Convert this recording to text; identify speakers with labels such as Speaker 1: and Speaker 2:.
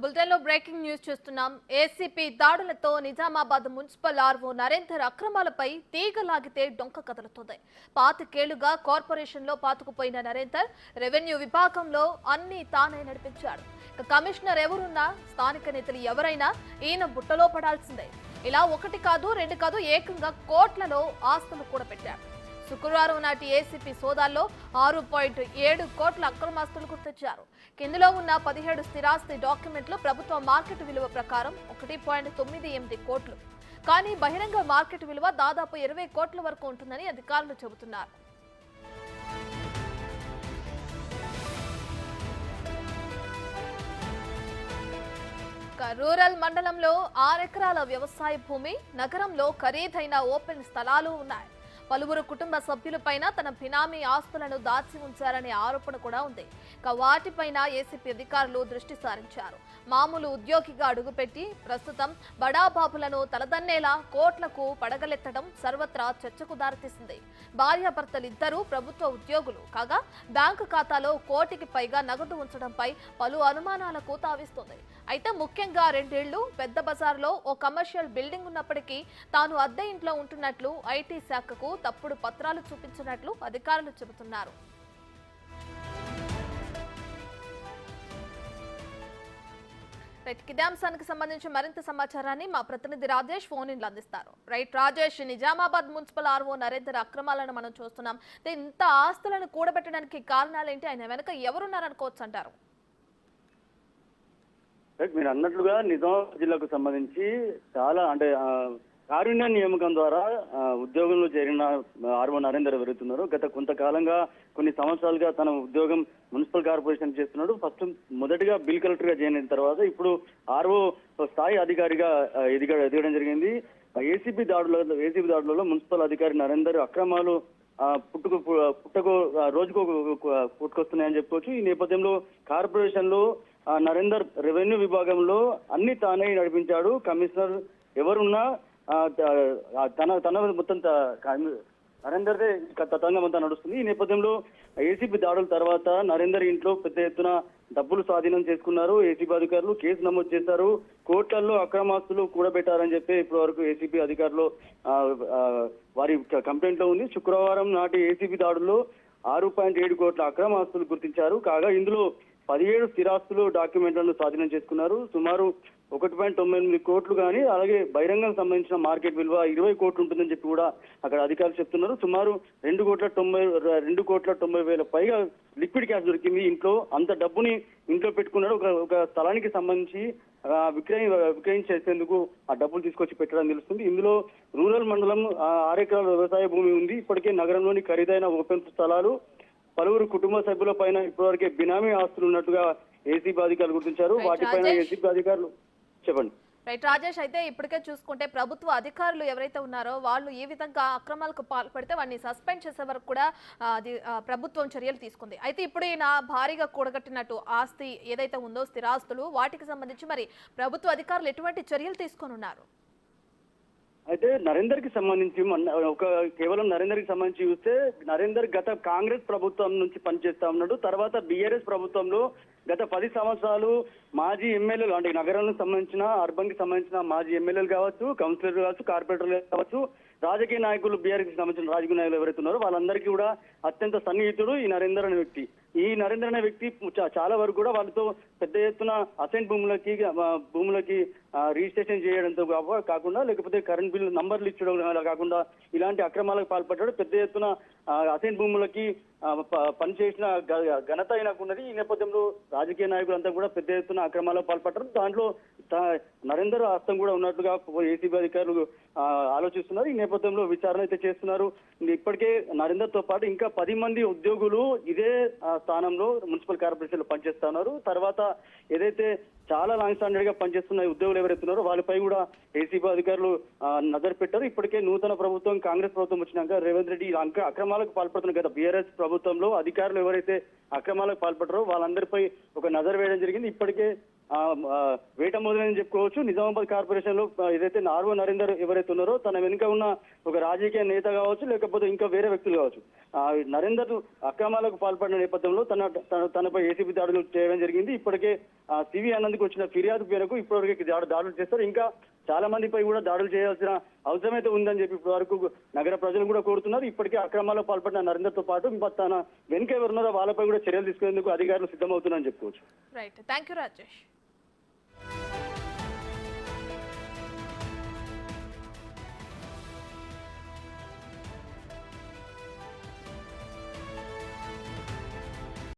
Speaker 1: బులెటిన్లో breaking news చూస్తున్నాం. ACP దాడులతో నిజామాబాద్ మున్సిపల్ ఆర్వో నరేందర్ అక్రమాలపై తీగ లాగితే డొంక కదులుతోంది. పాతికేళ్లుగా కార్పొరేషన్లో పాతుకుపోయిన నరేందర్ రెవెన్యూ విభాగంలో అన్ని తానే నడిపించాడు. కమిషనర్ ఎవరున్నా, స్థానిక నేతలు ఎవరైనా ఈయన బుట్టలో పడాల్సిందే. ఇలా ఒకటి కాదు, రెండు కాదు, ఏకంగా కోట్లలో ఆస్తులు కూడా పెట్టాడు. శుక్రవారం నాటి ఏసీపీ సోదాల్లో 6.7 కోట్ల అక్రమాస్తులు గుర్తించారు. కిందలో ఉన్న 17 స్థిరాస్తి డాక్యుమెంట్లు ప్రభుత్వ మార్కెట్ విలువ ప్రకారం 1.98 కోట్లు. కానీ బహిరంగ మార్కెట్ విలువ దాదాపు 20 కోట్ల వరకు ఉంటుందని అధికారులు చెబుతున్నారు. రూరల్ మండలంలో 6 ఎకరాల వ్యవసాయ భూమి, నగరంలో ఖరీదైన ఓపెన్ స్థలాలు ఉన్నాయి. పలువురు కుటుంబ సభ్యులపైన తన బినామీ ఆస్తులను దాచి ఉంచారనే ఆరోపణ కూడా ఉంది. వాటిపైన ఏసీపీ అధికారులు దృష్టి సారించారు. మామూలు ఉద్యోగిగా అడుగుపెట్టి ప్రస్తుతం బడాబాబులను తలదన్నేలా కోట్లకు పడగలెత్తడం సర్వత్రా చర్చకు దారితీసింది. భార్యాభర్తలిద్దరూ ప్రభుత్వ ఉద్యోగులు కాగా బ్యాంకు ఖాతాలో కోటికి పైగా నగదు ఉంచడంపై పలు అనుమానాలకు తావిస్తుంది. అయితే ముఖ్యంగా 2 ఏళ్లు పెద్ద బజార్లో ఓ కమర్షియల్ బిల్డింగ్ ఉన్నప్పటికీ తాను అద్దె ఇంట్లో ఉంటున్నట్లు ఐటీ శాఖకు తప్పుడు పత్రాలు చూపించినట్లు అధికారులు చెబుతున్నారు. ఇదే అంశానికి సంబంధించి మరింత సమాచారాన్ని మా ప్రతినిధి రాజేష్ ఫోన్ ఇన్లో అందిస్తారు. రాజేష్, నిజామాబాద్ మున్సిపల్ ఆర్వో నరేందర్ అక్రమాలను మనం చూస్తున్నాం. ఇంత ఆస్తులను కూడబెట్టడానికి కారణాలేంటి? ఆయన వెనక ఎవరున్నారనుకోవచ్చు అంటారు?
Speaker 2: మీరు అన్నట్లుగా నిజామాబాద్ జిల్లాకు సంబంధించి చాలా కారుణ్య నియామకం ద్వారా ఉద్యోగంలో చేరిన ఆర్వో నరేందర్ ఎవరుతున్నారు. గత కొంతకాలంగా కొన్ని సంవత్సరాలుగా తన ఉద్యోగం మున్సిపల్ కార్పొరేషన్ చేస్తున్నాడు. ఫస్ట్ మొదటిగా బిల్ కలెక్టర్ గా జాయిన్ అయిన తర్వాత ఇప్పుడు ఆర్వో స్థాయి అధికారిగా ఎదగడం జరిగింది. ఏసీబీ దాడులలో మున్సిపల్ అధికారి నరేందర్ అక్రమాలు పుట్టకు రోజుకు పుట్టుకొస్తున్నాయని చెప్పుకోవచ్చు. ఈ నేపథ్యంలో కార్పొరేషన్ లో నరేందర్ రెవెన్యూ విభాగంలో అన్ని తానే నడిపించాడు. కమిషనర్ ఎవరున్నా తన మొత్తం నరేందర్దే తతంగం అంతా నడుస్తుంది. ఈ నేపథ్యంలో ఏసీబీ దాడుల తర్వాత నరేందర్ ఇంట్లో పెద్ద ఎత్తున డబ్బులు స్వాధీనం చేసుకున్నారు. ఏసీబీ అధికారులు కేసు నమోదు చేశారు. కోట్లలో అక్రమాస్తులు కూడబెట్టారని చెప్పి ఇప్పటి వరకు ఏసీబీ అధికారులు వారి కంప్లైంట్ లో ఉంది. శుక్రవారం నాటి ఏసీబీ దాడుల్లో 6.7 కోట్ల అక్రమాస్తులు గుర్తించారు. కాగా ఇందులో 17 స్థిరాస్తులు డాక్యుమెంట్లను స్వాధీనం చేసుకున్నారు. సుమారు 1.98 కోట్లు కానీ అలాగే బహిరంగం సంబంధించిన మార్కెట్ విలువ 20 కోట్లు ఉంటుందని చెప్పి కూడా అక్కడ అధికారులు చెప్తున్నారు. సుమారు 2,90,000 పైగా లిక్విడ్ క్యాష్ దొరికింది. ఇంట్లో అంత డబ్బుని ఇంట్లో పెట్టుకున్నాడు. ఒక స్థలానికి సంబంధించి విక్రయించేసేందుకు ఆ డబ్బులు తీసుకొచ్చి పెట్టడం తెలుస్తుంది. ఇందులో రూరల్ మండలం 6 ఎకరాల వ్యవసాయ భూమి ఉంది. ఇప్పటికే నగరంలోని ఖరీదైన ఓపెన్ స్థలాలు, పలువురు కుటుంబ సభ్యుల పైన ఇప్పటివరకే బినామీ ఆస్తులు ఉన్నట్టుగా ఏసీబీ అధికారులు గుర్తించారు. వాటిపైన ఏసీబీ అధికారులు చెప్పండి.
Speaker 1: రాజేష్, అయితే ఇప్పటికే చూసుకుంటే ప్రభుత్వ అధికారులు ఎవరైతే ఉన్నారో వాళ్ళు ఈ విధంగా అక్రమాలకు పాల్పడితే వాడిని సస్పెండ్ చేసే వరకు కూడా ప్రభుత్వం చర్యలు తీసుకుంది. అయితే ఇప్పుడు ఈయన భారీగా కూడగట్టినట్టు ఆస్తి ఏదైతే ఉందో స్థిరాస్తులు, వాటికి సంబంధించి మరి ప్రభుత్వ అధికారులు ఎటువంటి చర్యలు తీసుకొని ఉన్నారు?
Speaker 2: అయితే నరేందర్ కి సంబంధించి కేవలం నరేందర్ కి సంబంధించి చూస్తే నరేందర్ గత కాంగ్రెస్ ప్రభుత్వం నుంచి పనిచేస్తా ఉన్నాడు. తర్వాత బీఆర్ఎస్ ప్రభుత్వంలో గత 10 సంవత్సరాలు మాజీ ఎమ్మెల్యేలు నగరానికి సంబంధించిన, అర్బన్ కి సంబంధించిన మాజీ ఎమ్మెల్యేలు కావచ్చు, కౌన్సిలర్లు కావచ్చు, కార్పొరేటర్లు కావచ్చు, రాజకీయ నాయకులు, బీఆర్ఎస్ కి సంబంధించిన రాజకీయ నాయకులు ఎవరైతే ఉన్నారో వాళ్ళందరికీ కూడా అత్యంత సన్నిహితుడు ఈ నరేందర్ అనే వ్యక్తి. ఈ నరేందర్ అనే వ్యక్తి చాలా వరకు కూడా వాళ్ళతో పెద్ద ఎత్తున అసైన్ భూములకి రిజిస్ట్రేషన్ చేయడంతో కాకుండా, లేకపోతే కరెంట్ బిల్లు నంబర్లు ఇచ్చడం కాకుండా ఇలాంటి అక్రమాలకు పాల్పడ్డాడు. పెద్ద ఎత్తున అసైన్ భూములకి పనిచేసిన ఘనత అయినకున్నది. ఈ నేపథ్యంలో రాజకీయ నాయకులంతా కూడా పెద్ద ఎత్తున అక్రమాలకు పాల్పడ్డారు. దాంట్లో నరేందర్ హస్తం కూడా ఉన్నట్లుగా ఏసీబీ అధికారులు ఆలోచిస్తున్నారు. ఈ నేపథ్యంలో విచారణ అయితే చేస్తున్నారు. ఇప్పటికే నరేందర్ తో పాటు ఇంకా 10 మంది ఉద్యోగులు ఇదే స్థానంలో మున్సిపల్ కార్పొరేషన్ లో పనిచేస్తా ఉన్నారు. తర్వాత ఏదైతే చాలా లాంగ్ స్టాండర్డ్ గా పనిచేస్తున్న ఉద్యోగులు ఎవరైతే ఉన్నారో వాళ్ళపై కూడా ఏసీబీ అధికారులు నజరు పెట్టారు. ఇప్పటికే నూతన ప్రభుత్వం, కాంగ్రెస్ ప్రభుత్వం వచ్చినాక రేవంత్ రెడ్డి అక్రమాలకు పాల్పడుతున్న గత బీఆర్ఎస్ ప్రభుత్వంలో అధికారులు ఎవరైతే అక్రమాలకు పాల్పడ్డారో వాళ్ళందరిపై ఒక నజరు వేయడం జరిగింది. ఇప్పటికే వేట మొదలని చెప్పుకోవచ్చు. నిజామాబాద్ కార్పొరేషన్ లో ఏదైతే ఆర్ఓ నరేందర్ ఎవరైతే ఉన్నారో తన వెనుక ఉన్న ఒక రాజకీయ నేత కావచ్చు, లేకపోతే ఇంకా వేరే వ్యక్తులు కావచ్చు. నరేందర్ అక్రమాలకు పాల్పడిన నేపథ్యంలో తనపై ఏసీబీ దాడులు చేయడం జరిగింది. ఇప్పటికే సివి ఆనంద్కి వచ్చిన ఫిర్యాదు మేరకు ఇప్పటివరకు దాడులు చేస్తారు. ఇంకా చాలా మందిపై కూడా దాడులు చేయాల్సిన అవసరమైతే ఉందని చెప్పి ఇప్పటి వరకు నగర ప్రజలు కూడా కోరుతున్నారు. ఇప్పటికే అక్రమాలకు పాల్పడిన నరేందర్తో పాటు తన వెనుక ఎవరున్నారో వాళ్ళపై కూడా చర్యలు తీసుకునేందుకు అధికారులు సిద్ధమవుతున్నారని చెప్పుకోవచ్చు.
Speaker 1: Right, thank you Rajesh.